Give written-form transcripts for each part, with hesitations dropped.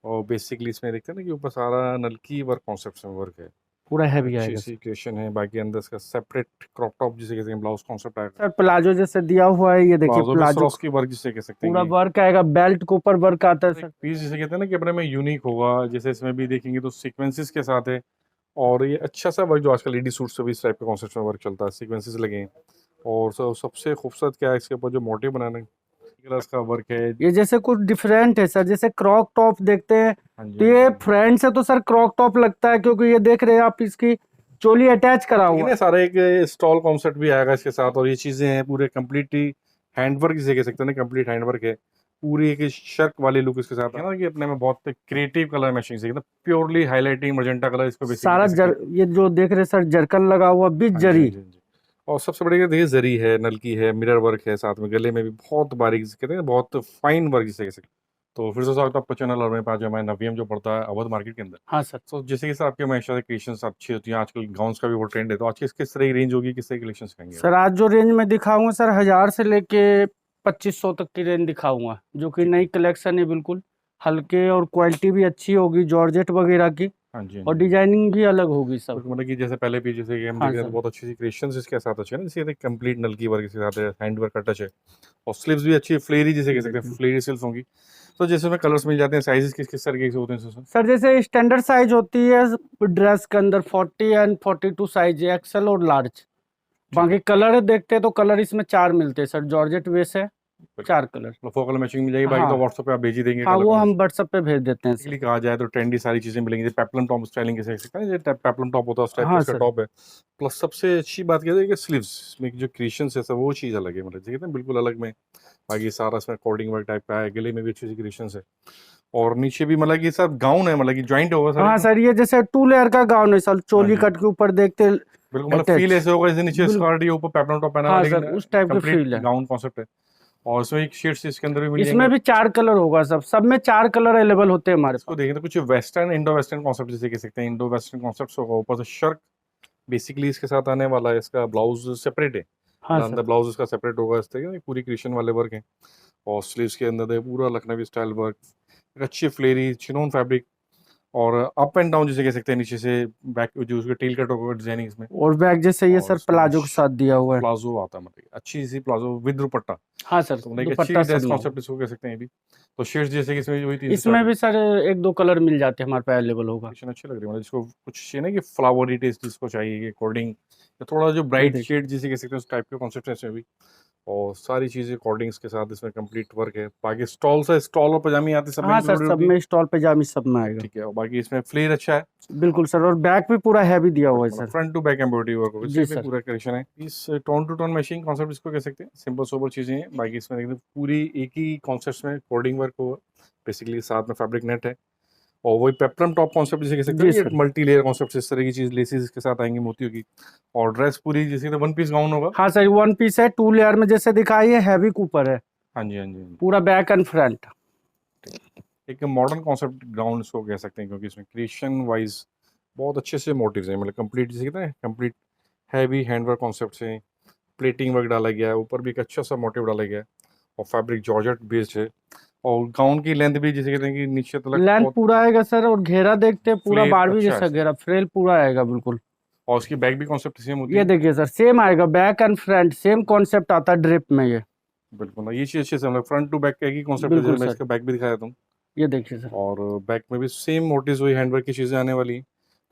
और बेसिकली इसमें देखते हैं ना कि ऊपर सारा नलकी वर्क कॉन्सेप्ट में वर्क है। पूरा हैवी अच्छी आएगा सी सर। क्रिएशन है। बाकी अंदर इसका सेपरेट क्रॉप टॉप जिसे कहते हैं ब्लाउज कॉन्सेप्ट आएगा। सर प्लाजो जैसे दिया हुआ है, ये देखिए प्लाजो भी प्लाजो सरोस्की वर्क जिसे कह सकते हैं पूरा कि वर्क आएगा, बेल्ट के ऊपर वर्क आता है एक सर। पीस जिसे कहते हैं ना कि अपने में यूनिक होगा। जैसे इसमें भी देखेंगे तो सीक्वेंसेस के साथ है। और ये अच्छा सा वर्क जो आजकल लेडी सूट से भी इस टाइप के कॉन्सेप्ट में वर्क चलता है, सीक्वेंसेस लगे हैं। और सबसे खूबसूरत क्या है इसके ऊपर जो मोटिव बनाने का इसका वर्क है। ये जैसे कुछ डिफरेंट है सर, जैसे क्रॉक टॉप देखते हैं हाँ जी, तो हाँ ये जी। फ्रंट से तो सर क्रॉक टॉप लगता है, क्योंकि ये देख रहे हैं आप, इसकी चोली अटैच करा लेकिन हुआ ये है। सारा एक स्टॉल कॉन्सेप्ट भी आएगा इसके साथ। और ये चीजें हैं पूरे कंप्लीटली हैंडवर्क जिसे कह सकते हैं ना, कंप्लीट हैंडवर्क है। पूरी एक शर्क वाली लुक इसके साथ है ना कि अपने में बहुत क्रिएटिव कलर मैचिंग से प्योरली हाईलाइटिंग मजेंटा कलर इसको बेसिकली सारा कह सकते हैं। ये जो देख रहे हैं सर, जरकन लगा हुआ, बीच हाँ जी, हाँ जरी। जी, हाँ जी। और सबसे बड़ी देखिए जरी है, नलकी है, मिरर वर्क है साथ में, गले में भी बहुत बारीक जिसे कहते हैं बहुत फाइन वर्क जिसे कह सकते हैं। तो फिर से स्वागत है आपका चैनल और मेरे पास जो हमारे नवीएम जो पड़ता है अवध मार्केट के अंदर। हाँ सर। तो जैसे कि सर आपके हमेशा से क्रिएशंस अच्छी होती हैं, आजकल गाउन्स का भी वो ट्रेंड है, तो आज किस तरह की रेंज होगी, किस तरह की कलेक्शन सिखाएंगे आप? सर आज जो रेंज में दिखाऊंगा सर, 1000 से लेके 2500 तक की रेंज दिखाऊंगा, जो कि ठीक नई है। कलेक्शन है बिल्कुल। हल्के और क्वालिटी भी अच्छी होगी, जॉर्जेट वगैरह की। हाँ जी, हाँ और जी, हाँ जी। डिजाइनिंग भी अलग होगी सब। बिल्कुल, मतलब कि जैसे पहले भी जैसे कि हम देख हाँ रहे हैं तो सर। बहुत अच्छी सी क्रिएशंस इसके साथ अच्छे हैं ना, जैसे कंप्लीट नलकी वर्क इसके साथ है, हैंड वर्क का टच है। और स्लीव्स भी अच्छी फ्लेयरी जिसे ये कह सकते हैं, देखिए फ्लेयरी स्लीव्स होंगी। तो जैसे उसमें कलर्स मिल जाते हैं, साइजेस किस किस तरीके के होते हैं सर? सर, जैसे स्टैंडर्ड साइज होती है ड्रेस के अंदर 40 एंड 42 साइज है, एक्सेल और लार्ज। ठीक बाकी है। कलर देखते हैं तो कलर इसमें 4 मिलते हैं सर, जॉर्जेट बेस है, बिल्कुल। 4 कलर। तो फोर कलर मैचिंग मिल जाएगी, बाकी हाँ। तो व्हाट्सएप पे आप भेज ही देंगे हाँ, कलर वो हम कॉम्बिनेशन। व्हाट्सएप पे भेज देते हैं सर। बेसिकली कहा जाए तो ट्रेंडी सारी चीजें मिलेंगी, जैसे पेप्लम टॉप स्टाइलिंग कैसे सकते हैं, जैसे पेप्लम टॉप होता है उस टाइप का हाँ इसका सर। टॉप है। प्लस सबसे अच्छी बात क्या है कि स्लीव्स में जो क्रिएशन है सब वो चीज़ अलग है, मतलब देखिए ना बिल्कुल अलग में। बाकी सारा इसमें कोडिंग वर्क टाइप का है, गले में भी अच्छी सी क्रिएशन है। और नीचे भी मतलब कि सब गाउन है, मतलब कि ज्वाइंट होगा सर हाँ इसमें। सर, ये जैसे 2 लेयर का गाउन है सर, हाँ चोली जी, कट के ऊपर देखते बिल्कुल, मतलब फील अटैच। ऐसे होगा जैसे नीचे बिल्कुल। स्कर्ट या ऊपर पेप्लम टॉप पहना हुआ, हाँ लेकिन सर, उस टाइप के कंप्लीट फील है। गाउन कॉन्सेप्ट है। और इसमें एक शेड्स इसके अंदर भी मिल इसमें जाएंगे। भी 4 कलर होगा, सब में 4 कलर अवेलेबल होते हैं हमारे इसको पास। देखें तो कुछ वेस्टर्न इंडो वेस्टर्न कॉन्सेप्ट जिसे कह सकते हैं, इंडो वेस्टर्न कॉन्सेप्ट होगा। ऊपर से शर्ट बेसिकली इसके साथ आने वाला है, इसका ब्लाउज सेपरेट है। हाँ मतलब सर। अंदर ब्लाउज इसका सेपरेट होगा इस तरीके से, पूरी क्रिएशन वाले वर्क है। और स्लीव्स के अंदर है पूरा लखनवी स्टाइल वर्क, एक अच्छी फ्लेरी चिनोन फैब्रिक। और अप एंड डाउन जिसे कह सकते हैं, नीचे से बैक जो उसका टेल कट होगा डिजाइनिंग इसमें। और बैग जैसे ये और सर इसके बाद प्लाजो के साथ दिया हुआ है। प्लाजो आता है, मतलब अच्छी सी प्लाजो विद दुपट्टा। हाँ सर, तो मतलब एक अच्छी दुपट्टा सब ड्रेस में होगा। कॉन्सेप्ट इसको कह सकते हैं ये भी। तो शेड्स जैसे कि इसमें वही 3 से 4 इसमें भी सर 1-2 कलर मिल जाते हैं हमारे पास, अवेलेबल होगा। कॉम्बिनेशन अच्छी लग रही है, मतलब जिसको कुछ ये ना कि फ्लावरी टेस्ट जिसको चाहिए के अकॉर्डिंग, या थोड़ा जो ये ब्राइट देखिए। शेड जिसे कह सकते हैं उस टाइप के कॉन्सेप्ट है इसमें भी। और सारी चीज़ें अकॉर्डिंग्स के साथ इसमें कंप्लीट वर्क है। बाकी स्टॉल से स्टॉल और पजामी आती है, सब में हाँ सर, इंक्लूडेड सब होती है। में स्टॉल पजामी सब में आएगा। ठीक है। और बाकी इसमें फ्लेयर अच्छा है। बिल्कुल सर, और बैक भी पूरा हैवी दिया हुआ है बिल्कुल, sir. Front to back embroidery work होगा, जी इसमें भी सर। पूरा कलेक्शन है। इस tone to tone matching concept इसको कह सकते हैं, सिंपल सोबर चीज़ें हैं। बाकी इसमें एकदम पूरी एक ही कॉन्सेप्ट में कोडिंग वर्क होगा। बेसिकली साथ में फैब्रिक नेट है। और वही पेप्लम टॉप कॉन्सेप्ट जिसे कह सकते जी हैं कि सर। मल्टी लेयर कॉन्सेप्ट, इस तरह की चीज़ लेसेस इसके साथ आएंगी मोतियों की। और ड्रेस पूरी जैसे वन पीस गाउन होगा। हाँ सर, 1 पीस है, 2 लेयर में जैसे दिखाई है, हैवी कूपर है। हाँ जी, हाँ जी, हाँ जी। पूरा बैक एंड फ्रंट। एक मॉडर्न कॉन्सेप्ट गाउन इसको कह सकते हैं, क्योंकि इसमें क्रिएशन वाइज बहुत अच्छे से मोटिव्स हैं, मतलब कंप्लीट जिसे कहते हैं कंप्लीट हैवी हैंडवर्क कॉन्सेप्ट से प्लेटिंग वर्क डाला गया है, ऊपर भी एक अच्छा सा मोटिव डाला गया है। और फैब्रिक जॉर्जेट बेस्ड है। और गाउन की लेंथ भी जिसे कहते हैं कि नीचे तक लेंथ बहुत पूरा आएगा सर, और घेरा देखते हैं पूरा फ्लेयर बारहवीं अच्छा है जैसा इसका। घेरा, फ्रेल पूरा आएगा बिल्कुल। और उसकी बैक भी कॉन्सेप्ट सेम होती ये है। देखिए सर, सेम आएगा, back and front same concept आता है ड्रिप में ये। बिल्कुल ना, ये चीज़ अच्छे से मतलब फ्रंट टू बैक का एक ही कॉन्सेप्ट है, जैसे बिल्कुल मैं सर। इसका बैक भी दिखाया था। ये देखिए सर। और बैक में भी सेम मोटिव्स वही हैंडवर्क की चीज़ें आने वाली हैं।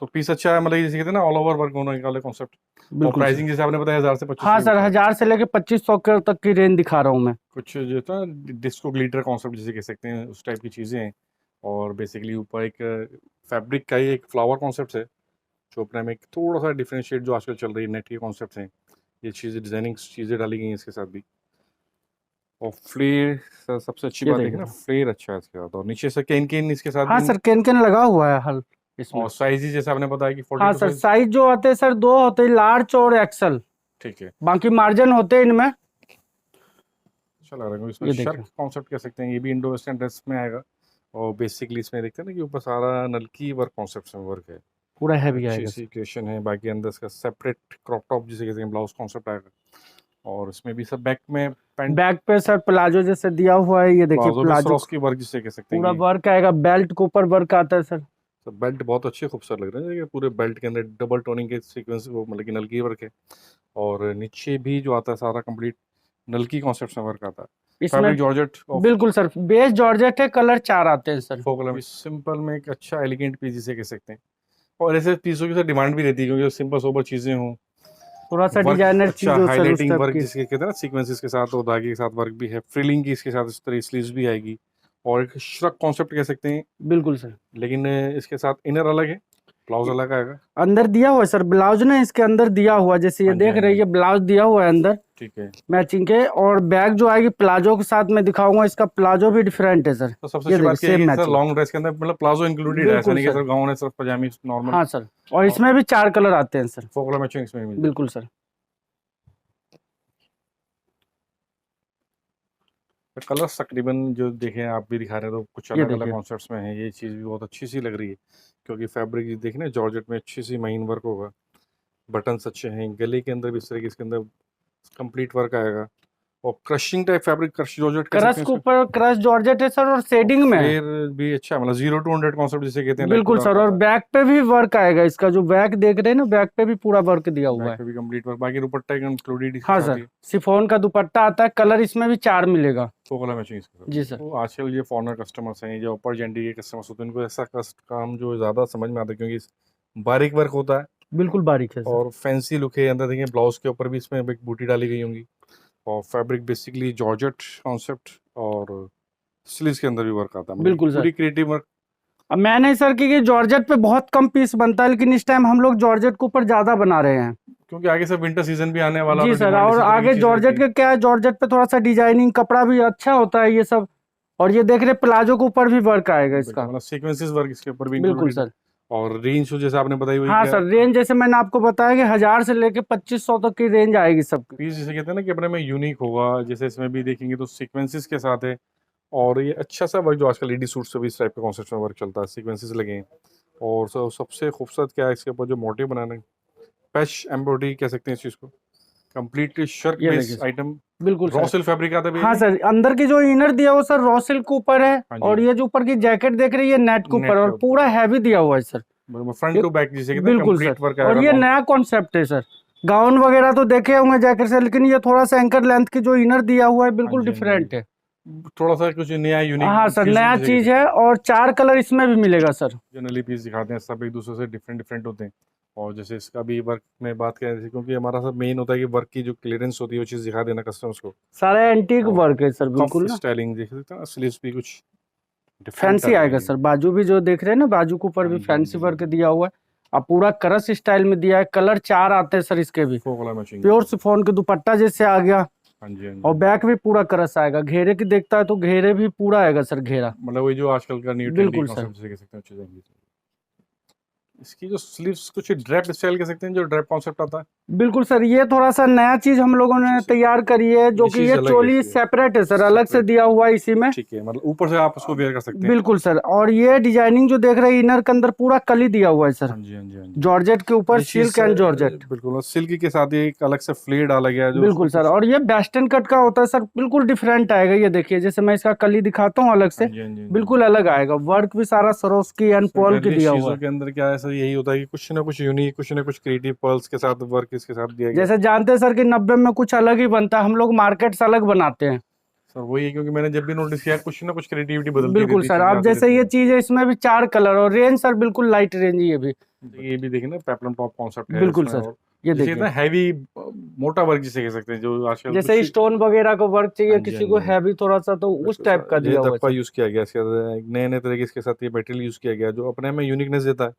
तो पीस अच्छा है, मतलब जैसे कहते हैं ना ऑल ओवर वर्क होने वाले कॉन्सेप्ट। और बिल्कुल सर। प्राइसिंग जैसे आपने बताया 1000 से हाँ 2500 के सर, बीच में। 1000 से लेके 2500 के तक की रेंज दिखा रहा हूँ मैं। कुछ जो था डिस्को ग्लिटर कॉन्सेप्ट जिसे कह सकते हैं उस टाइप की चीज़ें हैं। और बेसिकली ऊपर एक फैब्रिक का ही एक फ्लावर कॉन्सेप्ट है, जो अपने में एक थोड़ा सा डिफरेंशिएट जो आजकल चल रही है नेट के कॉन्सेप्ट हैं। ये चीज़ें डिजाइनिंग चीज़ें डाली गई हैं इसके साथ भी। और फ्लेयर सबसे अच्छी ये बात देखिए देखिए ना, सर। फ्लेयर अच्छा है इसके साथ। और नीचे से केन केन इसके साथ हाँ भी। सर, केन केन लगा हुआ है हल इसमें। और साइज ही जैसे आपने बताया कि हाँ 42 सर, साइज। साइज जो आते हैं सर, 2 होते हैं, लार्ज और एक्सल। ठीक है। बाकी मार्जिन होते हैं इनमें। अच्छा लग रहा है, क्योंकि इसमें ये शर्क देखिए। कॉन्सेप्ट कह सकते हैं, ये भी इंडो वेस्टर्न ड्रेस में आएगा। और बेसिकली इसमें देखते हैं ना कि ऊपर सारा नलकी वर्क कॉन्सेप्ट में वर्क है। पूरा हैवी अच्छी आएगा सी सर। क्रिएशन है। बाकी अंदर इसका सेपरेट क्रॉप टॉप जिसे कहते हैं ब्लाउज कॉन्सेप्ट आएगा। और इसमें भी सब बैक में पैंट बैक पे सर प्लाजो जैसे दिया हुआ है, ये देखिए प्लाजो भी प्लाजो सरोस्की वर्क जिसे कह सकते हैं पूरा कि वर्क आएगा, बेल्ट के ऊपर वर्क आता है सर। तो बेल्ट बहुत अच्छे खूबसूरत लग रहे हैं, ये पूरे बेल्ट के अंदर डबल टोनिंग के सीक्वेंस वो मतलब कि नलकी वर्क है, और नीचे भी जो आता है सारा कंप्लीट नलकी कॉन्सेप्ट में वर्क आता है। इसमें फैब्रिक जॉर्जेट ऑफ बिल्कुल सर बेस जॉर्जेट है, कलर 4 आते हैं सर। फोक कलर, सिंपल में एक अच्छा एलिगेंट पीस जिसे कह सकते हैं, और ऐसे पीसों की तो डिमांड भी रहती है क्योंकि सिंपल सोबर चीजें हों, थोड़ा सा वर्क डिजाइनर अच्छा चीज हो सर उस हाईलाइटिंग टाइप वर्क की। जिसके कहते हैं ना सीक्वेंसेस के साथ, और धागे के साथ वर्क भी है, फ्रिलिंग की इसके साथ इस तरह स्लीव्स भी आएगी, और एक श्रग कॉन्सेप्ट कह सकते हैं, बिल्कुल सर। लेकिन इसके साथ इनर अलग है, ब्लाउज अलग आएगा। अंदर दिया हुआ है सर, ब्लाउज ना इसके अंदर दिया हुआ, जैसे ये हाँ जी, देख हाँ रहे हैं जी, ये ब्लाउज दिया हुआ है अंदर ठीक है। मैचिंग के, और बैग जो आएगी प्लाजो के साथ मैं दिखाऊंगा, इसका प्लाजो भी डिफरेंट है सर। तो सबसे ये अच्छी देखिए बात क्या है सेम कि सर मैचिंग। लॉन्ग ड्रेस के अंदर मतलब प्लाजो इंक्लूडेड है, ऐसा बिल्कुल नहीं कि सर। सिर्फ गाउन है सिर्फ पजामी नॉर्मल। हाँ सर, और इसमें भी 4 कलर आते हैं सर। फोक कलर मैचिंग इसमें भी मिल बिल्कुल जाएगी। सर। तो कलर्स तकरीबन जो देखे हैं आप भी दिखा रहे हैं, तो कुछ ये अलग अलग देखिए कॉन्सेप्ट्स में है, ये चीज़ भी बहुत अच्छी सी लग रही है, क्योंकि फैब्रिक देखे ना जॉर्जेट में अच्छी सी महीन वर्क होगा, बटन्स अच्छे हैं, गले के अंदर भी इस तरह के इसके अंदर कंप्लीट वर्क आएगा, और crushing type fabric, crush georgette कह सकते क्रश हैं के इसको, ऊपर क्रश जॉर्जेट है सर, और और शेडिंग में है। फ्लेयर भी अच्छा है, मतलब 0 to 100 कॉन्सेप्ट जिसे कहते हैं, लाइक टू बिल्कुल डार्क सर, और आता है। बैक पे भी वर्क आएगा, इसका जो बैक देख रहे हैं ना, बैक पे भी पूरा वर्क दिया हुआ बैक है। पे भी कंप्लीट वर्क, बाकी दुपट्टा इंक्लूडेड इसके हाँ साथ सर, ही। शिफॉन का दुपट्टा आता है, कलर इसमें भी 4 मिलेगा। फोक कलर मैचिंग इसके साथ। जी सर। तो आजकल ये फॉरनर कस्टमर्स हैं, जो अपर जेंडी के कस्टमर्स होते हैं, इनको ऐसा काम जो ज़्यादा समझ में आता है, क्योंकि बारीक वर्क होता है बिल्कुल बारीक है सर। और फैंसी लुक है, अंदर देखें ब्लाउज के ऊपर भी इसमें एक बूटी डाली गई होंगी, और फैब्रिक बेसिकली जॉर्जेट कॉन्सेप्ट, और स्लीव्स के अंदर भी वर्क आता है, मतलब बिल्कुल सर। पूरी क्रिएटिव वर्क। अब मैंने सर कि ये जॉर्जेट पे बहुत कम पीस बनता है, लेकिन इस टाइम हम लोग जॉर्जेट के ऊपर ज्यादा बना रहे हैं। क्योंकि आगे से विंटर सीजन भी आने वाला, जी तो सर, डिमांड और इसी तरह की आगे चीज़ रहती जॉर्जेट है। का क्या है, जॉर्जेट पे थोड़ा सा डिजाइनिंग कपड़ा भी अच्छा होता है ये सब, और ये देख रहे प्लाजो के ऊपर भी वर्क आएगा बिल्कुल, इसका। मतलब सीक्वेंसेस वर्क इसके ऊपर भी बिल्कुल इंक्लूडेड है, सर। और रेंज तो जैसे आपने बताई वही हाँ क्या सर, रेंज जैसे मैंने आपको बताया कि 1000 से लेके 2500 तक की रेंज आएगी सबकी। पीस जिसे कहते हैं ना कि अपने में यूनिक होगा, जैसे इसमें भी देखेंगे तो सीक्वेंसेस के साथ है, और ये अच्छा सा वर्क जो आजकल लेडी सूट से भी इस टाइप का कॉन्सेप्ट में वर्क चलता है, सीक्वेंसेस लगे हैं, और सबसे खूबसूरत क्या है इसके ऊपर जो मोटिव बनाने, पैच एम्ब्रॉयडरी कह सकते हैं इस चीज़ को, कंप्लीट शर्क ये बेस देखिए सर। आइटम, बिल्कुल रॉ सर। सिल्क फैब्रिक आता है भैया हाँ ये? सर, अंदर की जो इनर दिया हुआ सर रॉ सिल्क के ऊपर है, हाँ और जी, ये जो ऊपर की जैकेट देख रही है नेट के ऊपर, नेट के और पूरा ऊपर, हैवी दिया हुआ है सर। फ्रंट ये टू बैक जिसे कहते हैं बिल्कुल सर, कंप्लीट वर्क और आएगा ये लॉन्ग। नया कॉन्सेप्ट है सर। गाउन वगैरह तो देखे होंगे जैकेट से, लेकिन ये थोड़ा सा एंकर लेंथ की जो इनर दिया हुआ है हाँ बिल्कुल जी, हाँ जी, हाँ डिफरेंट है। जी, थोड़ा सा कुछ नया यूनिक हाँ सर, फ्यूजन नया जिसे कह चीज सकते है, हैं। और 4 कलर इसमें भी मिलेगा सर। जनरली पीस दिखाते हैं सब एक दूसरे से डिफरेंट डिफरेंट होते हैं, और जैसे इसका भी वर्क में बात करें जैसे, क्योंकि हमारा सब मेन होता है कि वर्क की जो क्लियरेंस होती है वो चीज़ दिखा देना कस्टमर्स को, सारा एंटीक और वर्क है सर, कफ बिल्कुल ना स्टाइलिंग देख सकते हैं ना, स्लीव्स भी कुछ डिफरेंट फैंसी आ आएगा रही है। सर। बाजू भी जो देख रहे हैं ना, बाजू के ऊपर हाँ भी जी, हाँ फैंसी जी, हाँ वर्क जी, दिया हुआ है। अब पूरा करस स्टाइल में दिया है, कलर 4 आते हैं सर इसके भी। फोक वाला मैचिंग प्योर इसमें। शिफॉन के दुपट्टा जैसे आ गया, हाँ जी, हाँ जी, और हाँ जी, बैक भी पूरा करस आएगा। घेरे की देखता है तो घेरे भी पूरा आएगा सर, घेरा। मतलब वही जो आजकल का न्यू ट्रेंडी बिल्कुल सर। कॉन्सेप्ट जिसे कह सकते हैं अच्छे से। इसकी जो स्लीव्स कुछ ड्रेप स्टाइल कह सकते हैं, जो ड्रेप कॉन्सेप्ट आता है, बिल्कुल सर, ये थोड़ा सा नया चीज हम लोगों ने अच्छी सी तैयार करी है, जो ये कि चीज़ ये अलग है चोली इसकी, सेपरेट है सर, अलग से सेपरेट, दिया हुआ है इसी में। ठीक है, मतलब ऊपर से आप उसको वेयर कर सकते हैं। बिल्कुल सर, और ये डिजाइनिंग जो देख रहे हैं इनर के अंदर पूरा कली दिया हुआ है सर, हाँ जी, हाँ जी, हाँ जी, जॉर्जेट के ऊपर ये चीज़ सिल्क एंड जॉर्जेट। बिल्कुल सिल्क के साथ ये एक अलग से फ्लेयर डाला गया है जो उसको बिल्कुल सर, कुछ। और ये वेस्टर्न कट का होता है सर, बिल्कुल डिफरेंट आएगा। ये देखिए, जैसे मैं इसका कली दिखाता हूँ अलग हाँ से, जी, हाँ जी, हाँ जी, बिल्कुल अलग आएगा। वर्क भी सारा सरोस्की एंड सर पर्ल की जनरली दिया हुआ चीज़ों है। के अंदर क्या है सर, यही होता है कि कुछ ना कुछ यूनिक, कुछ ना कुछ क्रिएटिव पर्ल्स के साथ वर्क इसके साथ दिया गया है। जैसे जानते हैं सर कि 90 में कुछ अलग ही बनता है, हम लोग मार्केट से अलग बनाते हैं। सर वही है, क्योंकि मैंने जब भी नोटिस किया कुछ ना कुछ क्रिएटिविटी बदलती बिल्कुल रहती है, सर, चीज़ें अब आती जैसे रहती ये हैं। चीज है, इसमें भी 4 कलर, और रेंज सर बिल्कुल लाइट रेंज ये भी। तो ये भी देखिए ना, पेप्लम टॉप कॉन्सेप्ट है बिल्कुल इसमें, सर, और ये जैसे देखिए, ना हैवी मोटा वर्क जिसे कह सकते हैं, जो आजकल जैसे कुछ। स्टोन वगैरह का वर्क हाँ चाहिए जी, हाँ किसी जी, को हाँ जी, हैवी थोड़ा सा, तो उस बिल्कुल टाइप सर, का ये दिया हुआ है दप्पा सर। यूज़ किया गया इसके अंदर, नए नए तरह के इसके साथ ये मटेरियल यूज़ किया गया जो अपने में यूनिकनेस देता है।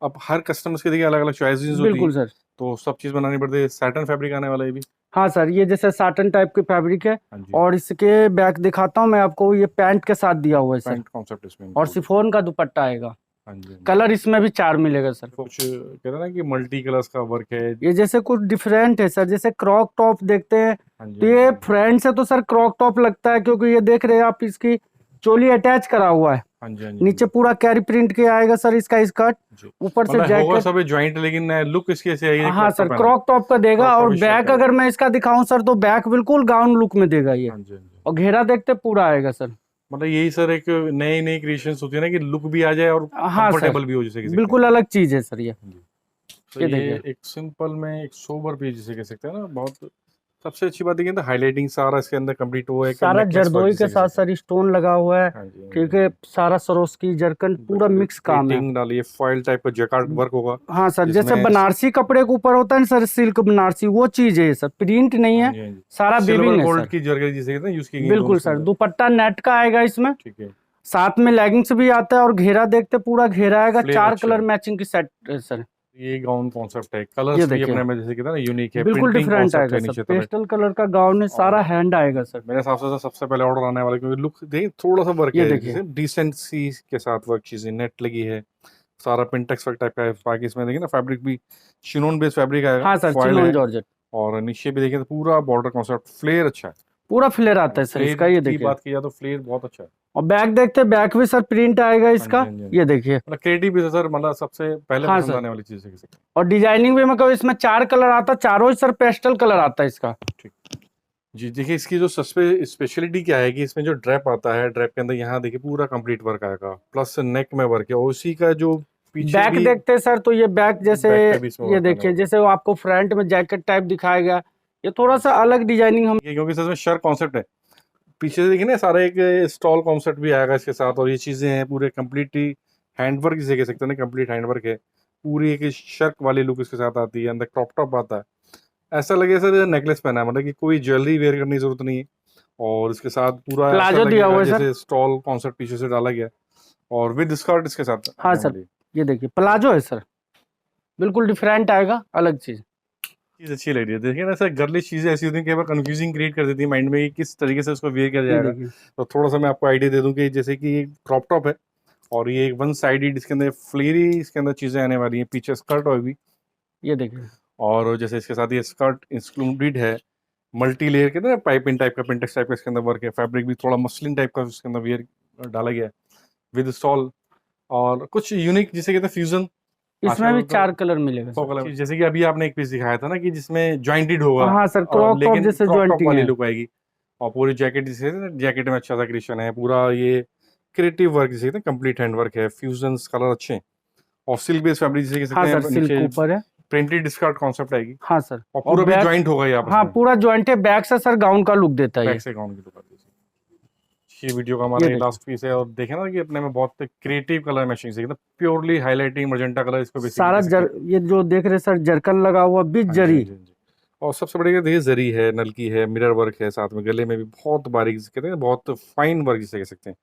अब हर कस्टमर्स के देखिए अलग अलग चॉइसेस होती है, बिल्कुल सर। तो सब चीज़ बनानी पड़ती है। सैटन फैब्रिक आने वाला है ये भी। हाँ सर, ये जैसे साटन टाइप की फैब्रिक है, हाँ जी, और इसके बैक दिखाता हूँ मैं आपको, ये पैंट के साथ दिया हुआ है सर, पैंट कॉन्सेप्ट इसमें और include है। शिफॉन का दुपट्टा आएगा। हाँ जी, हाँ जी, कलर इसमें भी 4 मिलेगा सर। कुछ कहते हैं ना कि मल्टी कलर्स का वर्क है। ये जैसे कुछ डिफरेंट है सर, जैसे क्रॉक टॉप देखते हैं, हाँ जी, तो हाँ जी, ये हाँ जी, फ्रंट से तो सर क्रॉक टॉप लगता है, क्योंकि ये देख रहे हैं आप इसकी चोली अटैच करा हुआ है, हाँ जी, हाँ जी, नीचे पूरा कैरी प्रिंट के आएगा सर इसका स्कर्ट, जी। ऊपर से मतलब होगा जैकेट। सब जॉइंट, लेकिन लुक इसकी ऐसी आएगी हाँ क्रॉप सर, टॉप है ना, क्रॉप टॉप का देगा। क्रॉप और टॉप स्टाइल बैक का अगर मैं इसका दिखाऊं सर तो बैक बिल्कुल गाउन लुक में देगा ये। हाँ जी, हाँ जी। और घेरा देखते पूरा आएगा सर। मतलब यही सर एक नई नई क्रिएशंस होती है ना, कि लुक भी आ जाए और हाँ सर, कंफर्टेबल भी हो, जैसे कह सकते बिल्कुल हैं। अलग चीज है सर ये। जी। तो ये ये देखिए, एक सिंपल में एक सोबर पीस जिसे कह सकते हैं ना, बहुत सबसे अच्छी बात है कि हाईलाइटिंग सारा इसके अंदर कंप्लीट हुआ है, एक सारा नेकलेस वर्क जरदोई के जिसे कह साथ सकते हैं। सर स्टोन लगा हुआ है, हाँ जी, हाँ जी, ठीक हाँ है। जी। सारा सरोस्की जरकन पूरा बिल्कुल मिक्स काम है। प्लेटिंग डाली है, फॉइल टाइप का जैकार्ड वर्क होगा हाँ सर, जैसे जिसमें। बनारसी कपड़े के ऊपर होता है ना सर, सिल्क बनारसी, वो चीज है ये सर, प्रिंट नहीं हाँ है, जी, हाँ जी। सारा सिल्वर वीविंग है गोल्ड सर। की जरगरी जिसे कहते हैं यूज की गई है दोनों बिल्कुल इसके सर, अंदर। दुपट्टा नेट का आएगा इसमें, ठीक है। साथ में लेगिंग्स भी आता है। और घेरा देखते पूरा घेरा आएगा, फ्लेयर 4 अच्छा कलर है। मैचिंग की सेट है सर। ये गाउन कॉन्सेप्ट है, ये कलर्स भी देखिए, अपने में जैसे कहते हैं ना यूनिक है, बिल्कुल प्रिंटिंग डिफरेंट कॉन्सेप्ट आएगा है सर, नीचे तक। पेस्टल कलर का गाउन है, सारा और हैंड आएगा सर। मेरे हिसाब से तो सबसे पहले ऑर्डर आने वाला, क्योंकि लुक देखिए थोड़ा सा वर्क ये है, देखिए, जैसे डिसेंट सी के साथ वर्क चीजें नेट लगी है, सारा पिंटेक्स वर्क टाइप का है। बाकी इसमें देखिए ना फैब्रिक भी शिनोन बेस्ड फैब्रिक आएगा, हाँ सर, फॉयल चिनोन है। जॉर्जेट, और नीचे भी देखिए तो पूरा बॉर्डर कॉन्सेप्ट, फ्लेयर अच्छा है। पूरा फ्लेयर आता है सर फ्लेयर इसका। ये की देखिए, बात की जाए तो फ्लेयर बहुत अच्छा है। और बैक देखते, बैक भी सर प्रिंट आएगा हाँ इसका। जी, हाँ जी, हाँ जी। ये देखिए, मतलब क्रिएटिव भी है सर, मतलब सबसे पहले हाँ पसंद सर। आने वाली चीज है किसी को। और डिजाइनिंग भी मतलब इसमें 4 कलर आता है, चारों ही सर पेस्टल कलर आता है इसका। ठीक। जी देखिए, इसकी जो स्पेशलिटी क्या है कि इसमें जो ड्रैप आता है, ड्रैप के अंदर यहाँ देखिए पूरा कंप्लीट वर्क आएगा, प्लस नेक में वर्क है, और उसी का जो पीछे बैक भी देखते सर तो ये बैक जैसे, बैक पे भी इसमें ये वर्क आने देखिए वाला है। जैसे वो आपको फ्रंट में जैकेट टाइप दिखाया गया, ये थोड़ा सा अलग डिजाइनिंग हम। ये क्योंकि सर में शर्ट कॉन्सेप्ट है, पीछे से देखिए ना सारा एक स्टॉल कॉन्सेप्ट भी आएगा इसके साथ, और ये चीजें हैं पूरे कंप्लीटली हैंडवर्क जिसे कह सकते हैं ना, कंप्लीट हैंडवर्क है। पूरी एक शर्क वाली लुक इसके साथ आती है, अंदर क्रॉप टॉप आता है, ऐसा लगे सर नेकलेस पहना है, मतलब कि कोई ज्वेलरी वेयर करने की जरूरत नहीं है। और इसके साथ पूरा ऐसा प्लाजो दिया लगेगा हुआ है सर। जैसे स्टॉल कॉन्सेप्ट पीछे से डाला गया है, और विद स्कर्ट इसके साथ हाँ आने सर, वाली है। ये देखिए प्लाजो है सर, बिल्कुल डिफरेंट आएगा, अलग चीज। चीज अच्छी लग रही है, देखिए ना सर, गर्लिश चीजें ऐसी होती हैं कि कंफ्यूजिंग क्रिएट कर देती है माइंड में कि किस तरीके से उसको वेयर किया ये जाएगा। देखिए, तो थोड़ा सा मैं आपको आइडिया दे दूं कि जैसे कि ये क्रॉप टॉप है, और ये एक वन साइडेड, इसके अंदर फ्लेरी इसके अंदर चीजें आने वाली हैं, पीछे स्कर्ट होगी। ये देखिए, और जैसे इसके साथ ये स्कर्ट इंक्लूडेड है, मल्टी लेयर के ना पाइपिंग टाइप का, पिंटेक्स टाइप का इसके अंदर वर्क है, फैब्रिक भी थोड़ा मसलिन टाइप का इसके अंदर वेयर डाला गया है विद स्टॉल। और कुछ यूनिक जिसे कहते हैं फ्यूजन, इसमें भी आजकल 4 कलर मिलेगा तो सर। कलर, जैसे कि अभी आपने एक पीस दिखाया था ना कि जिसमें जॉइंटेड होगा, हाँ सर, और क्रॉप टॉप लेकिन जैसे क्रॉप टॉप जॉइंटिंग वाली है। लुक आएगी। और पूरी जैकेट जिसे जैकेट में अच्छा सा क्रिएशन है, पूरा ये क्रिएटिव वर्क जिसे कहते हैं, कंप्लीट हैंड वर्क है, फ्यूजन कलर अच्छे हैं, और सिल्क बेस्ड फैब्रिक जिसे कह सकते हाँ सर, हैं, सिल्क नीचे ऊपर है। प्रिंटेड स्कर्ट कॉन्सेप्ट आएगी, हाँ सर, और और पूरा भी बैक, ज्वाइंट होगा ये आपस हाँ में, पूरा जॉइंट है, बैक से सर गाउन का लुक देता है बैक ये। से गाउन की लुक आती है। ये वीडियो का हमारा ये ये देखिए, लास्ट पीस है, और देखे ना कि अपने में बहुत क्रिएटिव कलर मैचिंग से प्योरली हाईलाइटिंग मजेंटा कलर इसको बेसिकली सारा कह सकते हैं। ये जो देख रहे सर, जरकन लगा हुआ बीच हाँ जी, हाँ जरी। जी, हाँ जी। और सबसे बड़ी बात देखिए, जरी है, नलकी है, मिरर वर्क है, साथ में गले में भी बहुत बारीक जिसे कहते हैं, बहुत फाइन वर्क जिसे कह सकते हैं,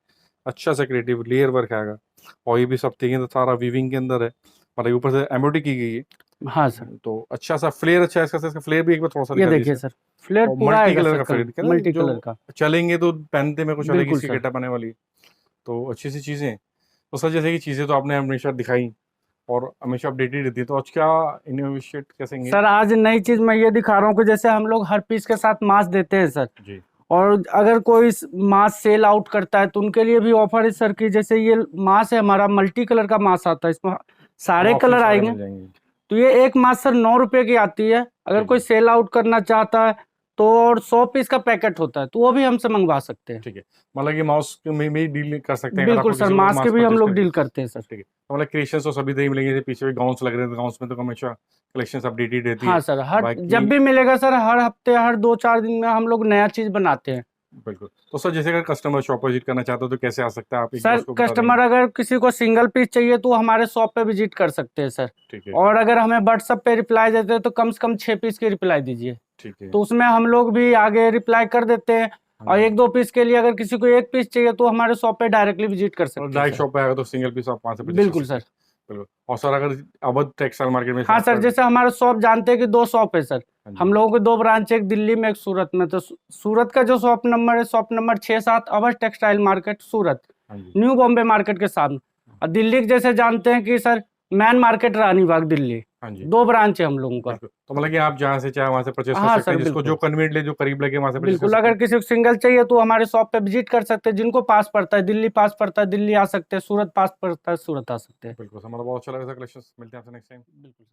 अच्छा सा क्रिएटिव लेयर वर्क आएगा। और ये भी सब देखिए तो सारा वीविंग के अंदर है, मतलब ऊपर से एम्ब्रॉयडरी की गई है। हाँ सर, तो अच्छा सा फ्लेयर अच्छा है इसका फ्लेयर भी एक बार थोड़ा सा ये दिखा देखिए दीजिए। सर, फ्लेयर और पूरा मल्टी आएगा कलर सर, का फ्लेयर कहते हैं मल्टी जो कलर का। चलेंगे तो पहनते में कुछ अलग बिल्कुल इसकी सर। गेटअप आने वाली है। तो अच्छी सी चीज़ें हैं। तो सर जैसे कि चीज़ें तो आपने हमेशा दिखाई और हमेशा अपडेटेड रहती है, तो आज क्या इनोवेट कैसेंगे? सर आज नई चीज मैं ये दिखा रहा हूँ कि जैसे हम लोग हर पीस के साथ मास्क देते हैं सर, जी। और अगर कोई मास्क सेल आउट करता है तो उनके लिए भी ऑफर है सर, कि जैसे ये मास्क है हमारा, मल्टी कलर का मास्क आता है, इसमें सारे ऑप्शन कलर सारे आएंगे। मिल जाएंगे। तो ये एक मास्क सर 9 रुपए की आती है, अगर ठीक कोई है, सेल आउट करना चाहता है तो, और 100 पीस का पैकेट होता है तो वो भी हमसे मंगवा सकते हैं। ठीक है। मतलब कि माउस में भी डील कर सकते हैं अगर बिल्कुल आपको सर, किसी को मास्क के माउस भी हम परचेज लोग करके। डील करते हैं सर। ठीक है, तो मतलब क्रिएशंस तो सभी तरह मिलेंगे, जैसे पीछे भी गाउन्स लग रहे हैं, गाउन्स में तो हमेशा कलेक्शंस अपडेटेड रहती हाँ है। सर, हर बाकी जब भी मिलेगा सर, हर हफ्ते हर 2-4 दिन में हम लोग नया चीज बनाते हैं। बिल्कुल। तो सर जैसे अगर कस्टमर शॉप विजिट करना चाहता हो तो कैसे आ सकता है, आप एक बार सर उसको बता कस्टमर देंगे? अगर किसी को सिंगल पीस चाहिए तो हमारे शॉप पे विजिट कर सकते हैं सर। ठीक है, और अगर हमें व्हाट्सएप पे रिप्लाई देते हैं तो कम से कम 6 पीस की रिप्लाई दीजिए, ठीक है। तो उसमें हम लोग भी आगे रिप्लाई कर देते हैं। हाँ और जी। 1-2 पीस के लिए अगर किसी को 1 पीस चाहिए तो हमारे शॉप पे डायरेक्टली विजिट कर और सकते हैं डायरेक्ट सर। शॉप पे आएगा तो सिंगल पीस आप 5 से 25 कर बिल्कुल सकते सर। हैं। बिल्कुल। और सर अगर अवध टेक्सटाइल मार्केट में हाँ सर, जैसे हमारा शॉप जानते हैं कि 2 शॉप है सर, हाँ जी, हम लोगों के 2 ब्रांच है, एक दिल्ली में एक सूरत में। तो सूरत का जो शॉप नंबर है, shop number 6-7 Awadh textile market Surat, हाँ जी, न्यू बॉम्बे मार्केट के सामने। और दिल्ली के जैसे जानते हैं कि सर मैन मार्केट रानी बाग दिल्ली, हाँ जी 2 ब्रांच है हम लोगों का। बिल्कुल। तो मतलब कि आप जहाँ से चाहे वहाँ से परचेस कर हाँ सकते हैं, सर, जिसको जो बिल्कुल। कन्वीनियंट ले, जो करीब लगे वहाँ से परचेस कर बिल्कुल, सकते अगर हैं। किसी को सिंगल चाहिए तो हमारे शॉप पे विजिट कर सकते हैं, जिनको पास पड़ता है, दिल्ली पास पड़ता है, दिल्ली आ सकते हैं, सूरत पास पड़ता है, सूरत आ सकते हैं। बिल्कुल सर, मतलब बहुत अच्छा लगा सर कलेक्शंस, मिलते हैं आपसे नेक्स्ट टाइम। बिल्कुल।